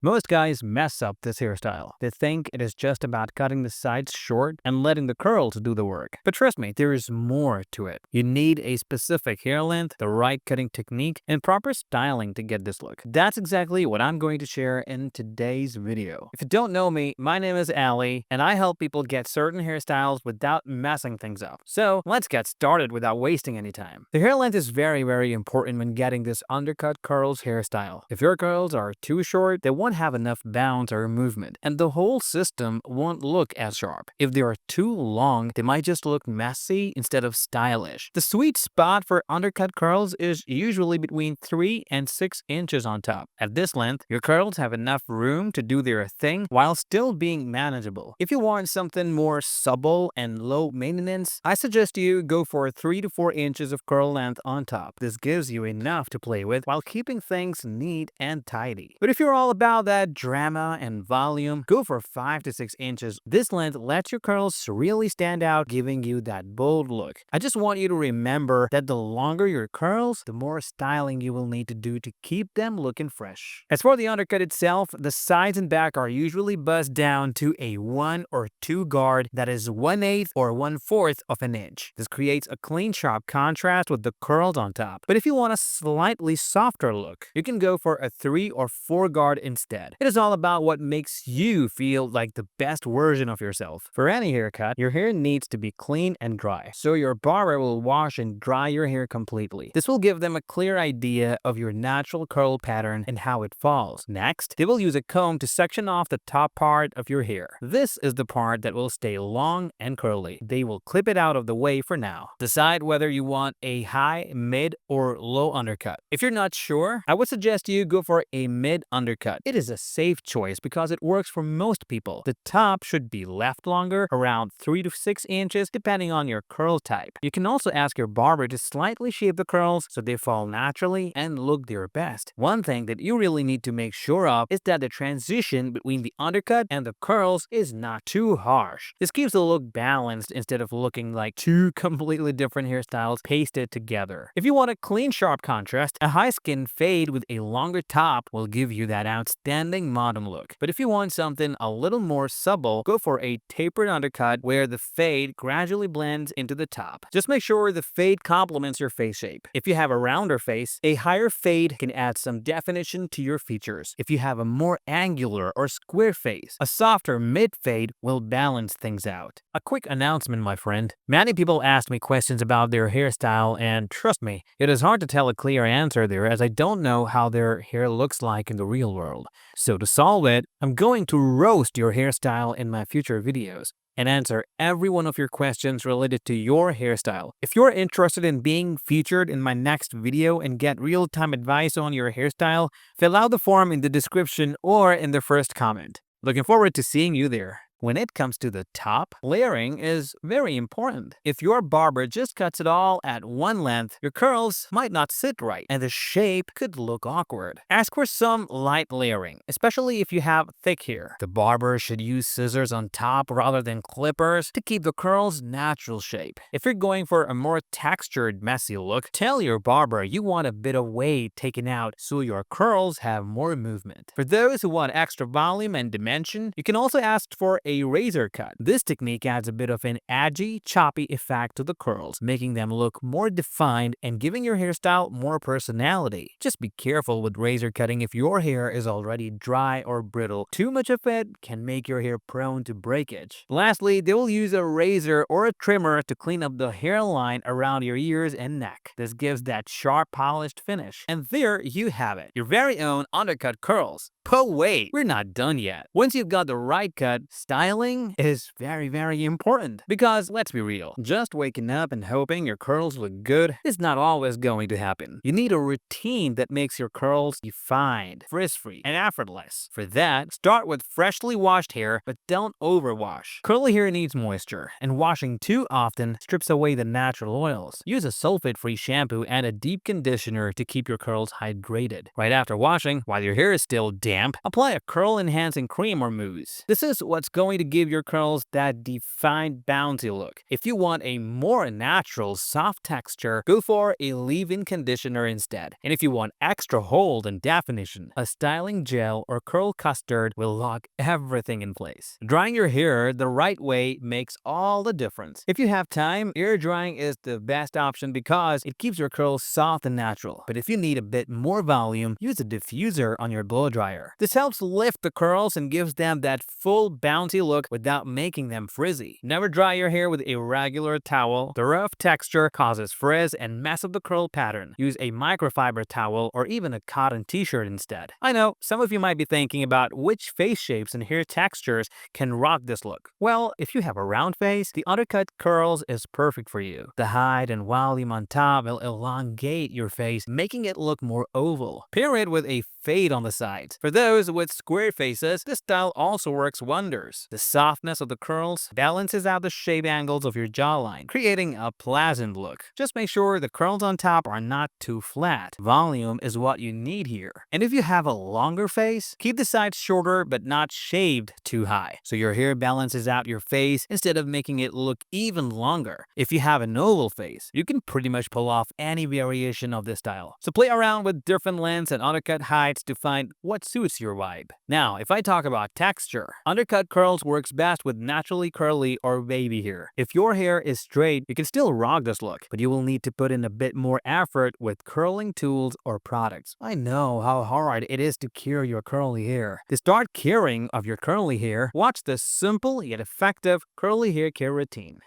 Most guys mess up this hairstyle. They think it is just about cutting the sides short and letting the curls do the work. But trust me, there is more to it. You need a specific hair length, the right cutting technique, and proper styling to get this look. That's exactly what I'm going to share in today's video. If you don't know me, my name is Ali, and I help people get certain hairstyles without messing things up. So let's get started without wasting any time. The hair length is very important when getting this undercut curls hairstyle. If your curls are too short, they won't have enough bounce or movement, and the whole system won't look as sharp. If they are too long, they might just look messy instead of stylish. The sweet spot for undercut curls is usually between 3 and 6 inches on top. At this length, your curls have enough room to do their thing while still being manageable. If you want something more supple and low maintenance, I suggest you go for 3 to 4 inches of curl length on top. This gives you enough to play with while keeping things neat and tidy. But if you're all about that drama and volume, go for 5 to 6 inches. This length lets your curls really stand out, giving you that bold look. I just want you to remember that the longer your curls, the more styling you will need to do to keep them looking fresh. As for the undercut itself, the sides and back are usually buzzed down to a 1 or 2 guard that is 1/8 or 1/4 of an inch. This creates a clean, sharp contrast with the curls on top. But if you want a slightly softer look, you can go for a 3 or 4 guard instead. It is all about what makes you feel like the best version of yourself. For any haircut, your hair needs to be clean and dry, so your barber will wash and dry your hair completely. This will give them a clear idea of your natural curl pattern and how it falls. Next, they will use a comb to section off the top part of your hair. This is the part that will stay long and curly. They will clip it out of the way for now. Decide whether you want a high, mid, or low undercut. If you're not sure, I would suggest you go for a mid undercut. It is a safe choice because it works for most people. The top should be left longer, around 3 to 6 inches, depending on your curl type. You can also ask your barber to slightly shape the curls so they fall naturally and look their best. One thing that you really need to make sure of is that the transition between the undercut and the curls is not too harsh. This keeps the look balanced instead of looking like two completely different hairstyles pasted together. If you want a clean, sharp contrast, a high skin fade with a longer top will give you that outstanding modern look. But if you want something a little more supple, go for a tapered undercut where the fade gradually blends into the top. Just make sure the fade complements your face shape. If you have a rounder face, a higher fade can add some definition to your features. If you have a more angular or square face, a softer mid fade will balance things out. A quick announcement, my friend. Many people ask me questions about their hairstyle, and trust me, it is hard to tell a clear answer there as I don't know how their hair looks like in the real world. So to solve it, I'm going to roast your hairstyle in my future videos and answer every one of your questions related to your hairstyle. If you're interested in being featured in my next video and get real-time advice on your hairstyle, fill out the form in the description or in the first comment. Looking forward to seeing you there. When it comes to the top, layering is very important. If your barber just cuts it all at one length, your curls might not sit right and the shape could look awkward. Ask for some light layering, especially if you have thick hair. The barber should use scissors on top rather than clippers to keep the curls natural shape. If you're going for a more textured, messy look, tell your barber you want a bit of weight taken out so your curls have more movement. For those who want extra volume and dimension, you can also ask for a razor cut. This technique adds a bit of an edgy, choppy effect to the curls, making them look more defined and giving your hairstyle more personality. Just be careful with razor cutting if your hair is already dry or brittle. Too much of it can make your hair prone to breakage. Lastly, they will use a razor or a trimmer to clean up the hairline around your ears and neck. This gives that sharp, polished finish. And there you have it, your very own undercut curls. But wait, we're not done yet. Once you've got the right cut, styling is very important. Because let's be real, just waking up and hoping your curls look good is not always going to happen. You need a routine that makes your curls defined, frizz-free, and effortless. For that, start with freshly washed hair, but don't overwash. Curly hair needs moisture, and washing too often strips away the natural oils. Use a sulfate-free shampoo and a deep conditioner to keep your curls hydrated. Right after washing, while your hair is still damp, apply a curl-enhancing cream or mousse. This is what's going going to give your curls that defined bouncy look. If you want a more natural, soft texture, go for a leave-in conditioner instead. And if you want extra hold and definition, a styling gel or curl custard will lock everything in place. Drying your hair the right way makes all the difference. If you have time, air drying is the best option because it keeps your curls soft and natural. But if you need a bit more volume, use a diffuser on your blow dryer. This helps lift the curls and gives them that full bouncy look without making them frizzy. Never dry your hair with a regular towel. The rough texture causes frizz and mess up the curl pattern. Use a microfiber towel or even a cotton t-shirt instead. I know, some of you might be thinking about which face shapes and hair textures can rock this look. Well, if you have a round face, the undercut curls is perfect for you. The height and volume on top will elongate your face, making it look more oval. Pair it with a fade on the sides. For those with square faces, this style also works wonders. The softness of the curls balances out the shape angles of your jawline, creating a pleasant look. Just make sure the curls on top are not too flat. Volume is what you need here. And if you have a longer face, keep the sides shorter but not shaved too high, so your hair balances out your face instead of making it look even longer. If you have an oval face, you can pretty much pull off any variation of this style. So play around with different lengths and undercut heights to find what suits your vibe. Now, if I talk about texture, undercut curls works best with naturally curly or wavy hair. If your hair is straight, you can still rock this look, but you will need to put in a bit more effort with curling tools or products. I know how hard it is to cure your curly hair. To start curing of your curly hair, watch this simple yet effective curly hair care routine.